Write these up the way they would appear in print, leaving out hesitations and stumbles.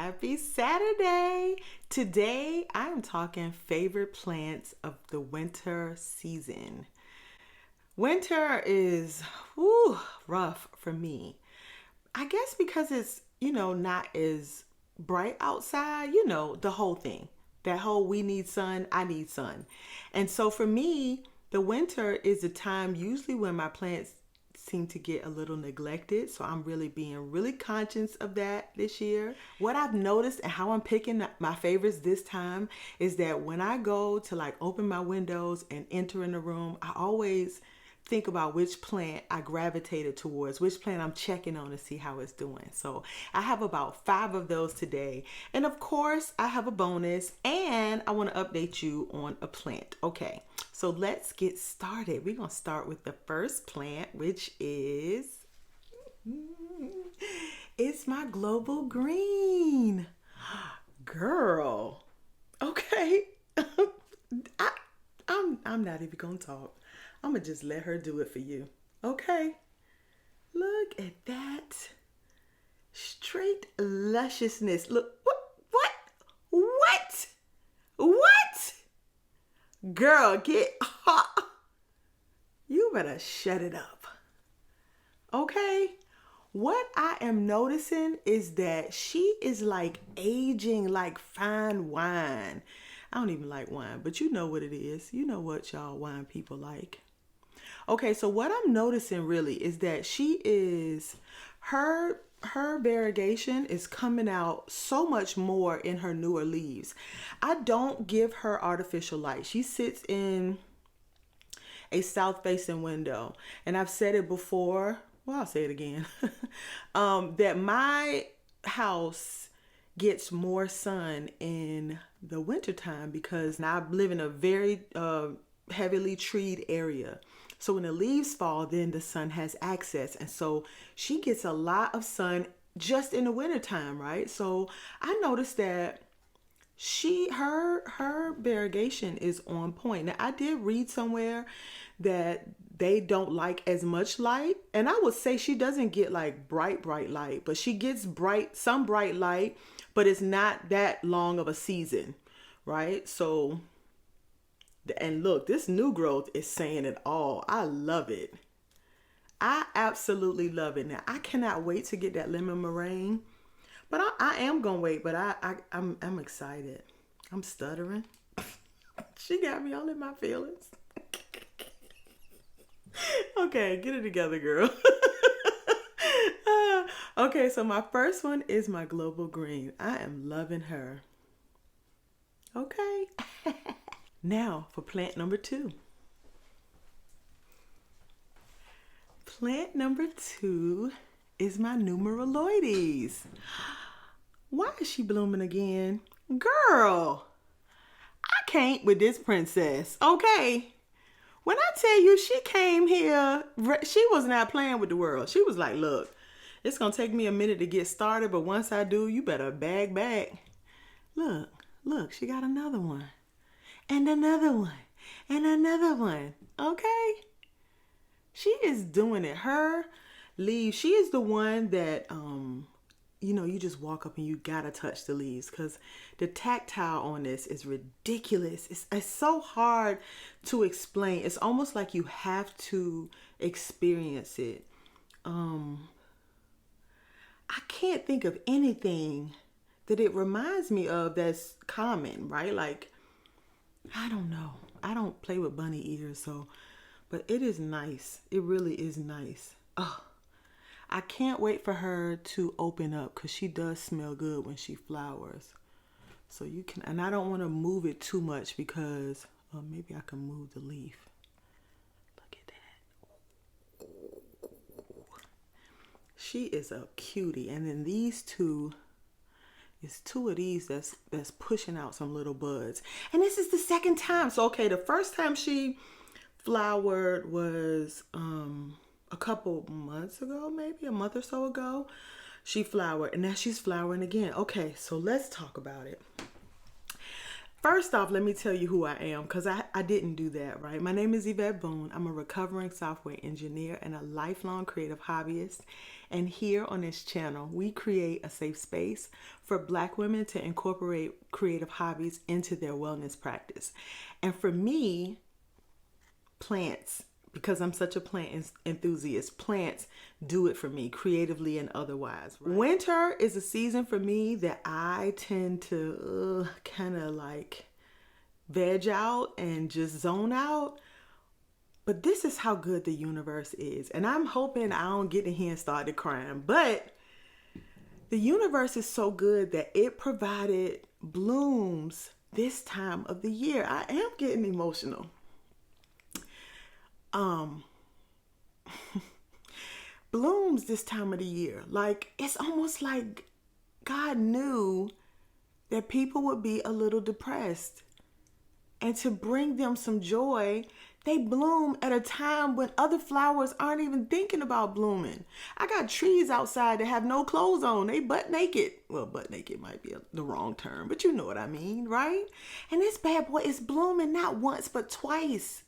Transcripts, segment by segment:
Happy Saturday! Today I am talking favorite plants of the winter season. Winter is rough for me. I guess because it's, not as bright outside, the whole thing. That whole we need sun, I need sun. And so for me, the winter is a time usually when my plants seem to get a little neglected. So I'm really being really conscious of that this year. What I've noticed and how I'm picking my favorites this time is that when I go to like open my windows and enter in the room, I always think about which plant I gravitated towards, which plant I'm checking on to see how it's doing. So I have about 5 of those today. And of course, I have a bonus and I want to update you on a plant. Okay, so let's get started. We're going to start with the first plant, which is, it's my global green. Girl, okay. I'm not even going to talk. I'm going to just let her do it for you. Okay. Look at that. Straight lusciousness. Look. What? Girl, get hot. You better shut it up. Okay. What I am noticing is that she is like aging like fine wine. I don't even like wine, but you know what it is. You know what y'all wine people like. Okay, so what I'm noticing really is that her variegation is coming out so much more in her newer leaves. I don't give her artificial light. She sits in a south-facing window, and I've said it before. Well, I'll say it again. That my house gets more sun in the wintertime because I live in a very heavily treed area. So when the leaves fall, then the sun has access. And so she gets a lot of sun just in the wintertime, right? So I noticed that her variegation is on point. Now I did read somewhere that they don't like as much light. And I would say she doesn't get like bright light, but she gets some bright light, but it's not that long of a season, right? So, and look, this new growth is saying it all. I love it. I absolutely love it. Now, I cannot wait to get that lemon meringue, but I am going to wait, but I'm excited. I'm stuttering. She got me all in my feelings. Okay, get it together, girl. Okay, so my first one is my global green. I am loving her. Okay. Now for plant number 2. Plant number 2 is my Nummularioides. Why is she blooming again? Girl, I can't with this princess, okay? When I tell you she came here, she was not playing with the world. She was like, look, it's going to take me a minute to get started, but once I do, you better bag back. Look, she got another one. And another one. And another one. Okay? She is doing it. Her leaves, she is the one that, you just walk up and you gotta touch the leaves because the tactile on this is ridiculous. It's so hard to explain. It's almost like you have to experience it. I can't think of anything that it reminds me of that's common, right? Like, I don't know. I don't play with bunny ears, but it is nice. It really is nice. Oh, I can't wait for her to open up because she does smell good when she flowers. So you can, and I don't want to move it too much because maybe I can move the leaf. Look at that. She is a cutie. And then these two, it's 2 of these that's pushing out some little buds. And this is the second time. So, okay, the first time she flowered was a couple months ago, maybe a month or so ago. She flowered and now she's flowering again. Okay, so let's talk about it. First off, let me tell you who I am, because I didn't do that, right? My name is Yvette Boone. I'm a recovering software engineer and a lifelong creative hobbyist. And here on this channel, we create a safe space for Black women to incorporate creative hobbies into their wellness practice. And for me, plants, because I'm such a plant enthusiast, plants do it for me creatively and otherwise. Right? Winter is a season for me that I tend to kind of like veg out and just zone out. But this is how good the universe is. And I'm hoping I don't get in here and start crying. But the universe is so good that it provided blooms this time of the year. I am getting emotional. Blooms this time of the year. Like, it's almost like God knew that people would be a little depressed. And to bring them some joy, they bloom at a time when other flowers aren't even thinking about blooming. I got trees outside that have no clothes on. They butt naked. Well, butt naked might be the wrong term, but you know what I mean, right? And this bad boy is blooming not once, but twice.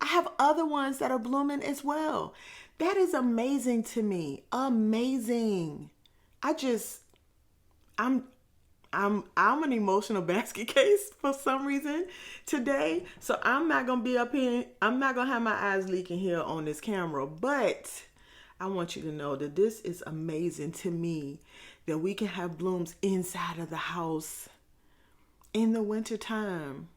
I have other ones that are blooming as well. That is amazing to me. Amazing. I'm an emotional basket case for some reason today. So I'm not going to be up here. I'm not going to have my eyes leaking here on this camera. But I want you to know that this is amazing to me, that we can have blooms inside of the house in the wintertime.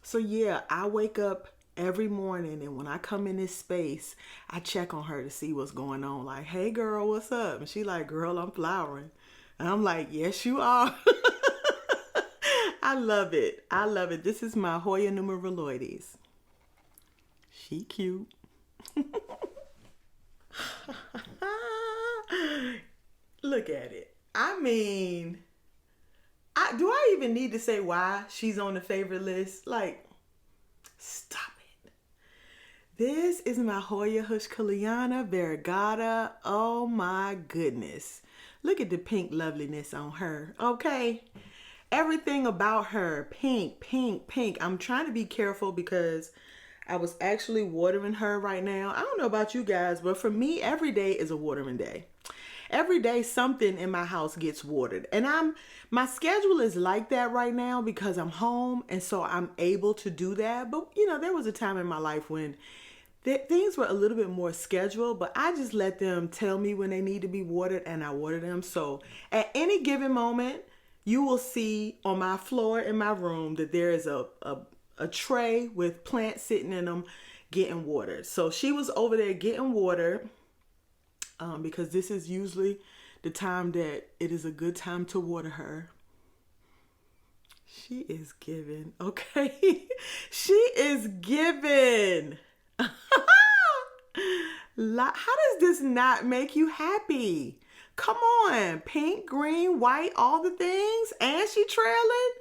So yeah, I wake up every morning, and when I come in this space, I check on her to see what's going on. Like, hey girl, what's up? And she like, girl, I'm flowering. And I'm like, yes, you are. I love it. I love it. This is my Hoya Nummularioides. She cute. Look at it. I mean, do I even need to say why she's on the favorite list? Like, stop it. This is my Hoya Heuschkeliana variegata. Oh my goodness. Look at the pink loveliness on her, okay? Everything about her, pink, pink, pink. I'm trying to be careful because I was actually watering her right now. I don't know about you guys, but for me, every day is a watering day. Every day something in my house gets watered. And my schedule is like that right now because I'm home, and so I'm able to do that. But you know, there was a time in my life when things were a little bit more scheduled, but I just let them tell me when they need to be watered, and I water them. So at any given moment, you will see on my floor in my room that there is a tray with plants sitting in them getting watered. So she was over there getting watered because this is usually the time that it is a good time to water her. She is giving, okay? She is giving. How does this not make you happy? Come on, pink, green, white, all the things, and she trailing.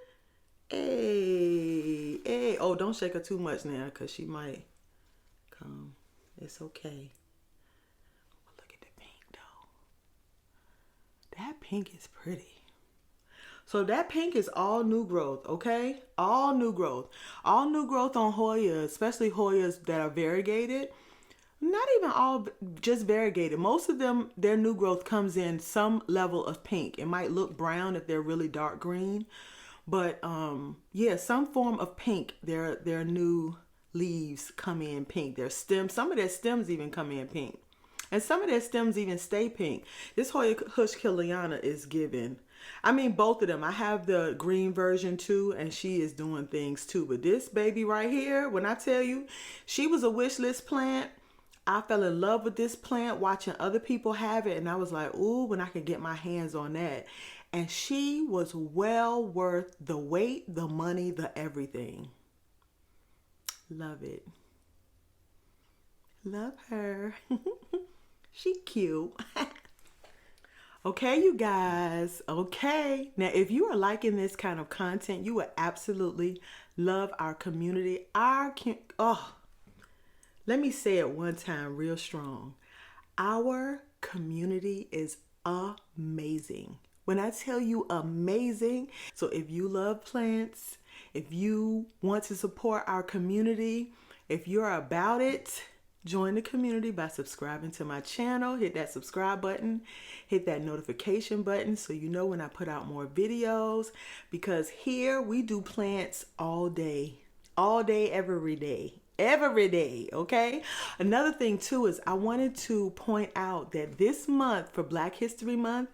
Hey. Oh, don't shake her too much now, because she might come. It's okay. Look at the pink, though. That pink is pretty. So that pink is all new growth, okay? All new growth. All new growth on Hoya, especially Hoyas that are variegated. Not even all just variegated. Most of them, their new growth comes in some level of pink. It might look brown if they're really dark green. But yeah, some form of pink. Their new leaves come in pink. Their stems, some of their stems even come in pink. And some of their stems even stay pink. This Hoya Heuschkeliana is giving. I mean, both of them. I have the green version too, and she is doing things too. But this baby right here, when I tell you, she was a wish list plant. I fell in love with this plant watching other people have it, and I was like, ooh, when I could get my hands on that. And she was well worth the wait, the money, the everything. Love it. Love her. She cute. Okay, you guys. Okay. Now, if you are liking this kind of content, you would absolutely love our community. Let me say it one time real strong. Our community is amazing. When I tell you amazing. So if you love plants, if you want to support our community, if you're about it, join the community by subscribing to my channel. Hit that subscribe button, hit that notification button so you know when I put out more videos, because here we do plants all day, every day, okay? Another thing too is I wanted to point out that this month, for Black History Month,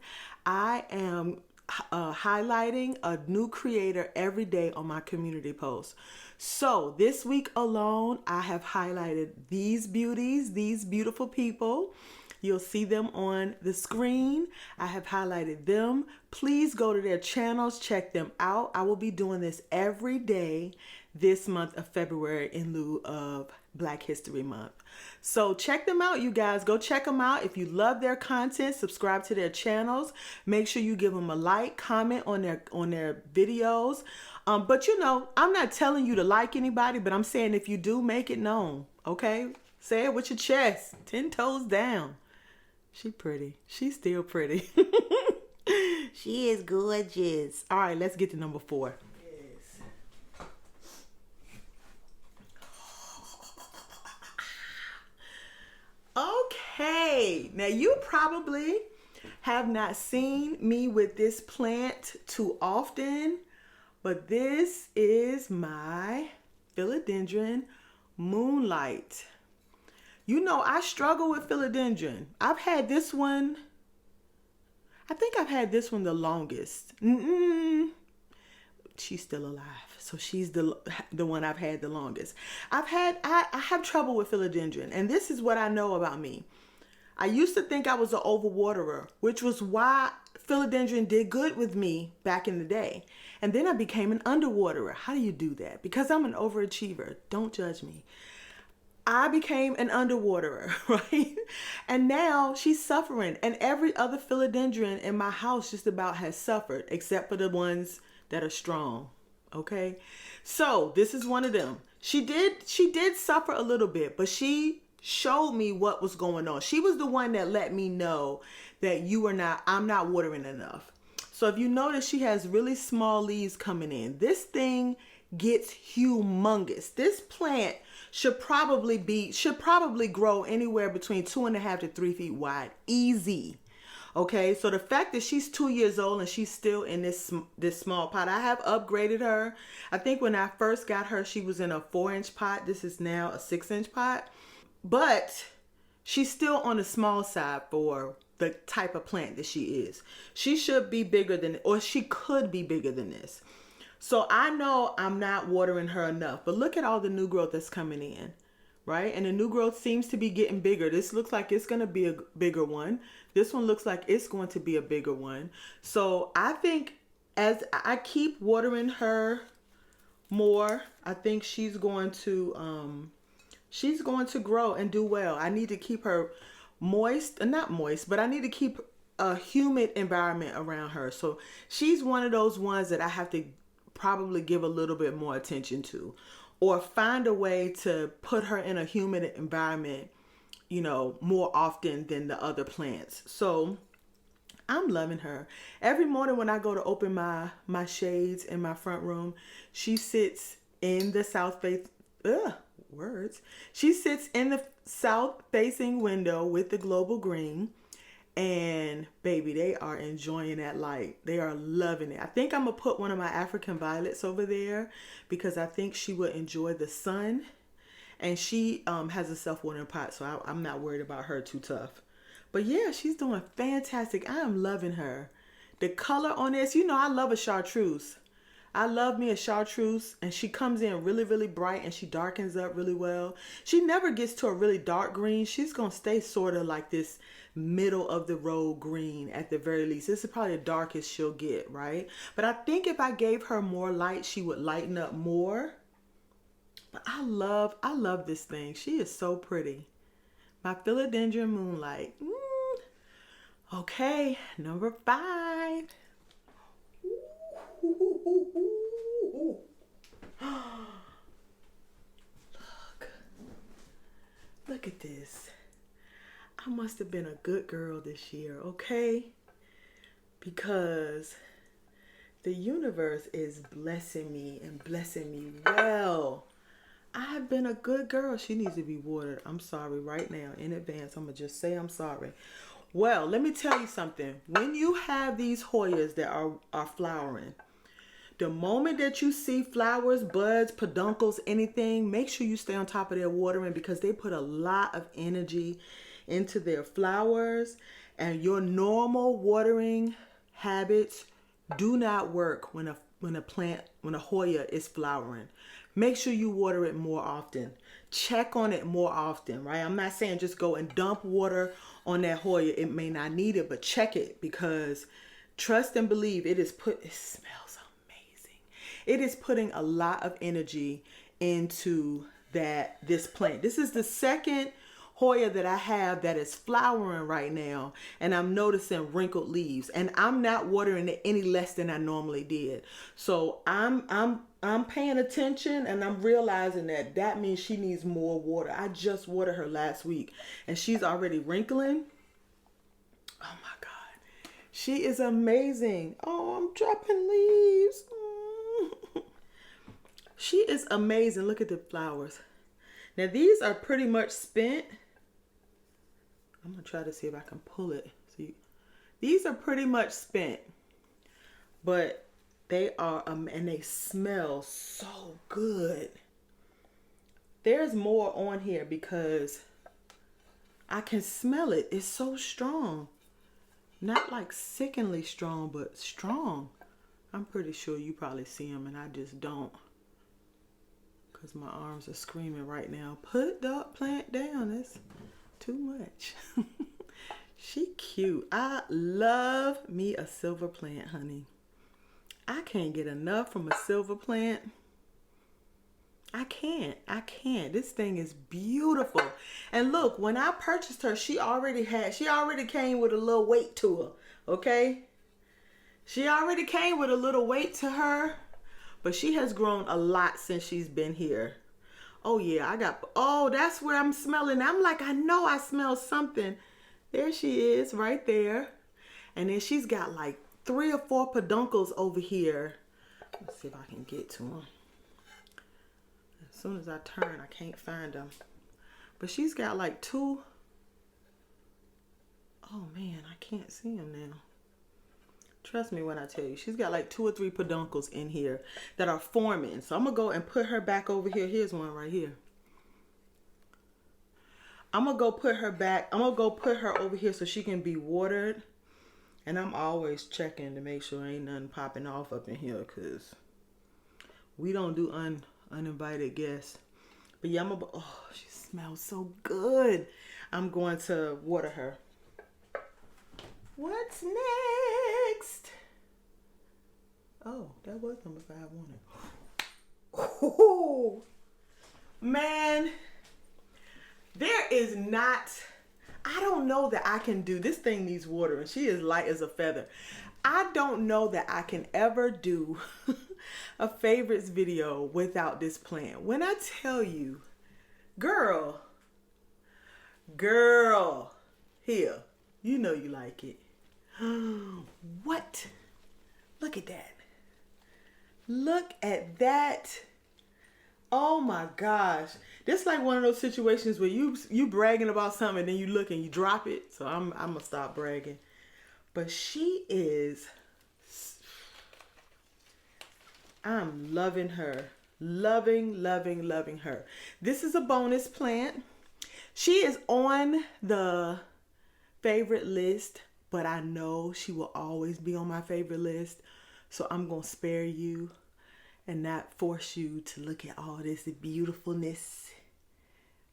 I am highlighting a new creator every day on my community post. So this week alone, I have highlighted these beauties, these beautiful people. You'll see them on the screen. I have highlighted them. Please go to their channels, check them out. I will be doing this every day this month of February in lieu of Black History Month. So check them out, you guys. Go check them out. If you love their content, subscribe to their channels. Make sure you give them a like, comment on their videos. But you know, I'm not telling you to like anybody, but I'm saying if you do, make it known, okay? Say it with your chest, 10 toes down. She pretty. She's still pretty. She is gorgeous. All right, let's get to number 4. Okay, now you probably have not seen me with this plant too often, but this is my Philodendron Moonlight. You know, I struggle with philodendron. I've had this one, I think I've had this one the longest. She's still alive, so she's the one I've had the longest. I have trouble with philodendron, and this is what I know about me. I used to think I was an overwaterer, which was why philodendron did good with me back in the day. And then I became an underwaterer. How do you do that? Because I'm an overachiever. Don't judge me. I became an underwaterer, right? And now she's suffering, and every other philodendron in my house just about has suffered, except for the ones that are strong. Okay, so this is one of them. She did suffer a little bit, but she showed me what was going on. She was the one that let me know that I'm not watering enough. So if you notice, she has really small leaves coming in. This thing gets humongous. This plant should probably grow anywhere between 2.5 to 3 feet wide, easy. Okay, so the fact that she's 2 years old and she's still in this small pot, I have upgraded her. I think when I first got her, she was in a 4-inch pot. This is now a 6-inch pot, but she's still on the small side for the type of plant that she is. She should be bigger than, or she could be bigger than this. So I know I'm not watering her enough, but look at all the new growth that's coming in, right? And the new growth seems to be getting bigger. This looks like it's going to be a bigger one. This one looks like it's going to be a bigger one. So I think as I keep watering her more, I think she's going to grow and do well. I need to keep her not moist, but I need to keep a humid environment around her. So she's one of those ones that I have to probably give a little bit more attention to, or find a way to put her in a humid environment, you know, more often than the other plants. So I'm loving her. Every morning when I go to open my shades in my front room, she sits in the She sits in the south facing window with the global green. And baby, they are enjoying that light. They are loving it. I think I'm gonna put one of my African violets over there because I think she would enjoy the sun. And she has a self-watering pot, so I'm not worried about her too tough. But yeah, she's doing fantastic. I am loving her. The color on this, you know, I love a chartreuse. I love me a chartreuse, and she comes in really, really bright, and she darkens up really well. She never gets to a really dark green. She's gonna stay sort of like this middle of the road green at the very least. This is probably the darkest she'll get, right? But I think if I gave her more light, she would lighten up more. But I love this thing. She is so pretty. My Philodendron Moonlight. Okay, number 5. Look at this. I must have been a good girl this year, okay? because the universe is blessing me and blessing me well. I have been a good girl. She needs to be watered. I'm sorry right now in advance. I'm going to just say I'm sorry. Well, let me tell you something. When you have these Hoyas that are flowering, the moment that you see flowers, buds, peduncles, anything, make sure you stay on top of their watering because they put a lot of energy into their flowers, and your normal watering habits do not work when a Hoya is flowering. Make sure you water it more often. Check on it more often, right? I'm not saying just go and dump water on that Hoya. It may not need it, but check it because trust and believe it smells amazing. It is putting a lot of energy into this plant. This is the second Hoya that I have that is flowering right now, and I'm noticing wrinkled leaves, and I'm not watering it any less than I normally did. So I'm paying attention, and I'm realizing that means she needs more water. I just watered her last week, and she's already wrinkling. Oh my God, she is amazing. Oh, I'm dropping leaves. She is amazing. Look at the flowers. Now these are pretty much spent. I'm going to try to see if I can pull it. See, these are pretty much spent, but they are, and they smell so good. There's more on here because I can smell it. It's so strong. Not like sickeningly strong, but strong. I'm pretty sure you probably see them and I just don't. Because my arms are screaming right now. Put the plant down. It's too much. She cute. I love me a silver plant, honey. I can't get enough from a silver plant. I can't. This thing is beautiful. And look, when I purchased her, she already came with a little weight to her. Okay? She already came with a little weight to her, but she has grown a lot since she's been here. Oh yeah, that's where I'm smelling. I'm like, I know I smell something. There she is right there. And then she's got like 3 or 4 peduncles over here. Let's see if I can get to them. As soon as I turn, I can't find them. But she's got like 2. Oh man, I can't see them now. Trust me when I tell you, she's got like 2 or 3 peduncles in here that are forming. So I'm going to go and put her back over here. Here's one right here. I'm going to go put her back. I'm going to go put her over here so she can be watered. And I'm always checking to make sure ain't nothing popping off up in here because we don't do uninvited guests. But yeah, oh, she smells so good. I'm going to water her. What's next? Oh, that was number 5, wasn't it? Oh, man. There is not, I don't know that I can do, this thing needs water and she is light as a feather. I don't know that I can ever do a favorites video without this plant. When I tell you, girl, here, you know you like it. What? Look at that. Look at that. Oh my gosh. This is like one of those situations where you bragging about something and then you look and you drop it. So I'm gonna stop bragging. But she is, I'm loving her. Loving her. This is a bonus plant. She is on the favorite list, but I know she will always be on my favorite list. So I'm gonna spare you and not force you to look at all this beautifulness.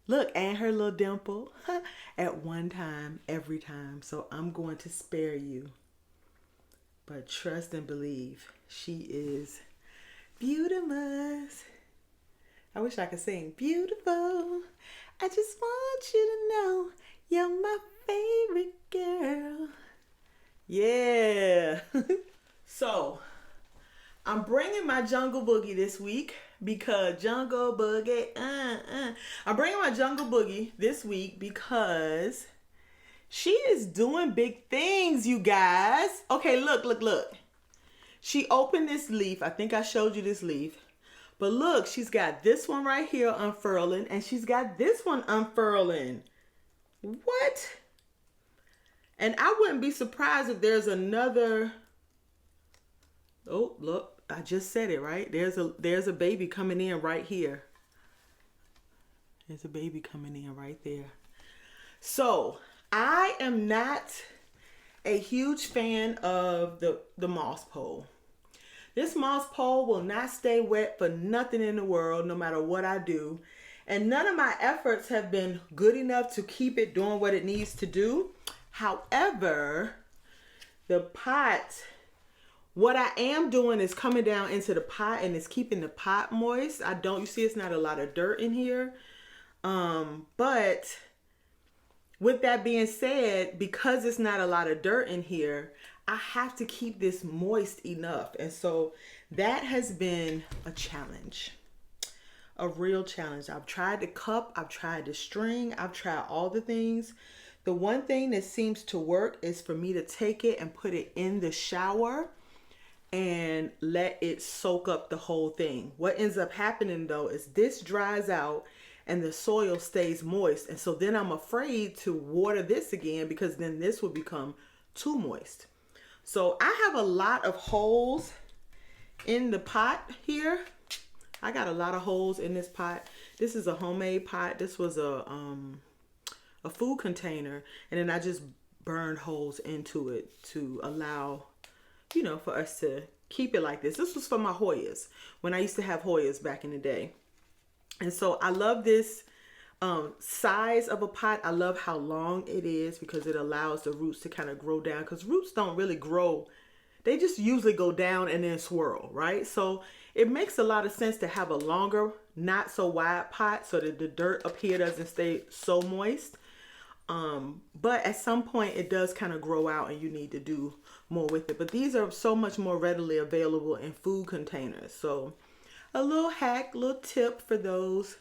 Look, and her little dimple at one time, every time. So I'm going to spare you. But trust and believe, she is beautiful. I wish I could sing beautiful. I just want you to know you're my favorite girl. Yeah. So, I'm bringing my Jungle Boogie this week because Jungle Boogie, I'm bringing my Jungle Boogie this week because She is doing big things, you guys. Okay, look. She opened this leaf. I think I showed you this leaf. But look, she's got this one right here unfurling, and she's got this one unfurling. What? And I wouldn't be surprised if there's another. Oh, look, I just said it, right? There's a baby coming in right here. There's a baby coming in right there. So I am not a huge fan of the moss pole. This moss pole will not stay wet for nothing in the world, no matter what I do. And none of my efforts have been good enough to keep it doing what it needs to do. However, the pot, what I am doing is coming down into the pot and it's keeping the pot moist. You see it's not a lot of dirt in here. But with that being said, because it's not a lot of dirt in here, I have to keep this moist enough. And so that has been a challenge, a real challenge. I've tried the cup, I've tried the string, I've tried all the things. The one thing that seems to work is for me to take it and put it in the shower and let it soak up the whole thing. What ends up happening though is this dries out and the soil stays moist. And so then I'm afraid to water this again because then this will become too moist. So I have a lot of holes in the pot here. I got a lot of holes in this pot. This is a homemade pot. This was a food container. And then I just burned holes into it to allow, for us to keep it like this. This was for my Hoyas when I used to have Hoyas back in the day. And so I love this size of a pot. I love how long it is because it allows the roots to kind of grow down, because roots don't really grow. They just usually go down and then swirl, right? So it makes a lot of sense to have a longer, not so wide pot so that the dirt up here doesn't stay so moist. But at some point it does kind of grow out and you need to do more with it. But these are so much more readily available in food containers. So a little hack, little tip for those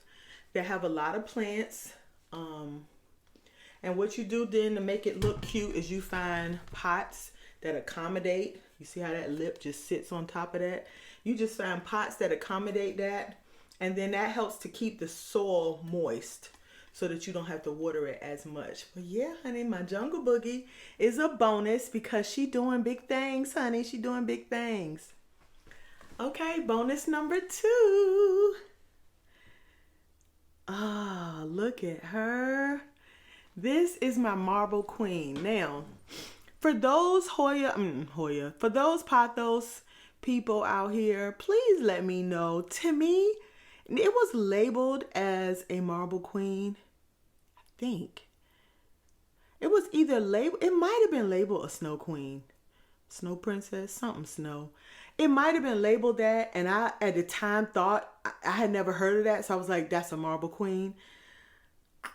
that have a lot of plants. And what you do then to make it look cute is you find pots that accommodate. You see how that lip just sits on top of that? You just find pots that accommodate that. And then that helps to keep the soil moist so that you don't have to water it as much. But yeah, honey, my jungle boogie is a bonus because she doing big things, honey. She doing big things. Okay, bonus number 2. Ah, look at her. This is my marble queen. Now, for those for those Pothos people out here, please let me know. To me, it was labeled as a marble queen. I think it was either labeled, it might have been labeled a snow queen, snow princess, something snow. It might have been labeled that, and I at the time thought I had never heard of that, so I was like, that's a marble queen.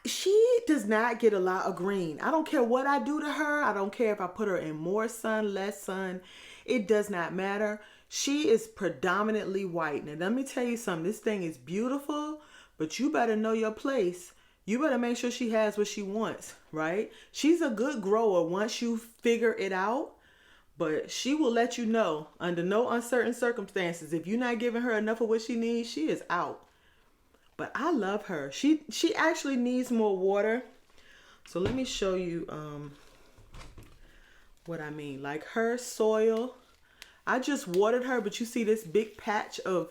She does not get a lot of green. I don't care what I do to her. I don't care if I put her in more sun, less sun. It does not matter. She is predominantly white. Now, let me tell you something. This thing is beautiful, but you better know your place. You better make sure she has what she wants, right? She's a good grower once you figure it out, but she will let you know under no uncertain circumstances. If you're not giving her enough of what she needs, she is out. But I love her. She actually needs more water. So let me show you what I mean. Like her soil, I just watered her, but you see this big patch of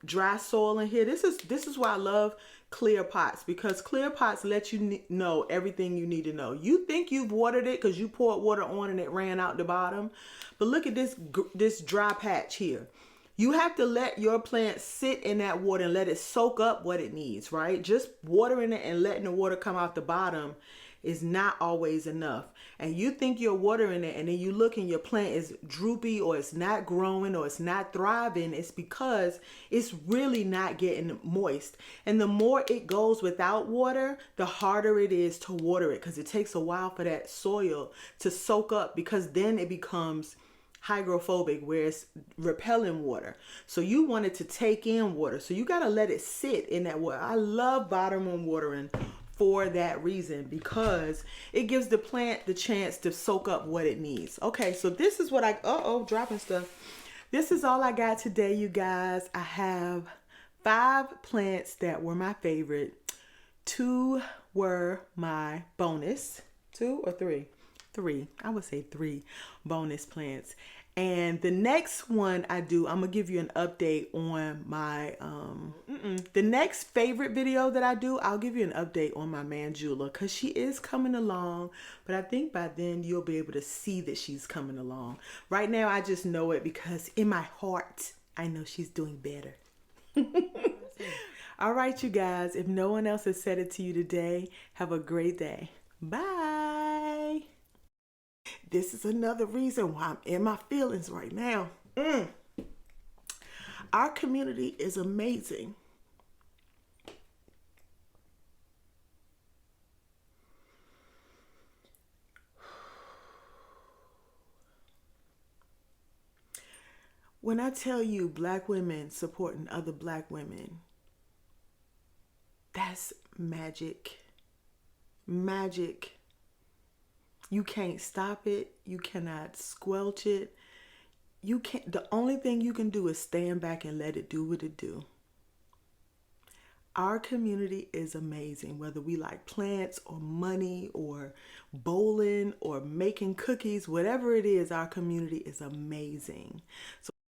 dry soil in here. This is why I love clear pots, because clear pots let you know everything you need to know. You think you've watered it because you poured water on and it ran out the bottom, but look at this dry patch here. You have to let your plant sit in that water and let it soak up what it needs, right? Just watering it and letting the water come out the bottom is not always enough. And you think you're watering it and then you look and your plant is droopy or it's not growing or it's not thriving. It's because it's really not getting moist. And the more it goes without water, the harder it is to water it, because it takes a while for that soil to soak up, because then it becomes hydrophobic, where it's repelling water. So you want it to take in water. So you got to let it sit in that water. I love bottom watering for that reason, because it gives the plant the chance to soak up what it needs. Okay, so this is what dropping stuff. This is all I got today, you guys. I have 5 plants that were my favorite. 2 were my bonus. 2 or 3? 3. I would say 3 bonus plants. And the next one I'm gonna give you an update on my the next favorite video that I do. I'll give you an update on my Mandula, because she is coming along, but I think by then you'll be able to see that she's coming along. Right now I just know it because in my heart I know she's doing better. All right, you guys, if no one else has said it to you today, have a great day. Bye. This is another reason why I'm in my feelings right now. Our community is amazing. When I tell you Black women supporting other Black women, that's magic. Magic. You can't stop it. You cannot squelch it. You can't. The only thing you can do is stand back and let it do what it do. Our community is amazing, whether we like plants or money or bowling or making cookies, whatever it is, our community is amazing. So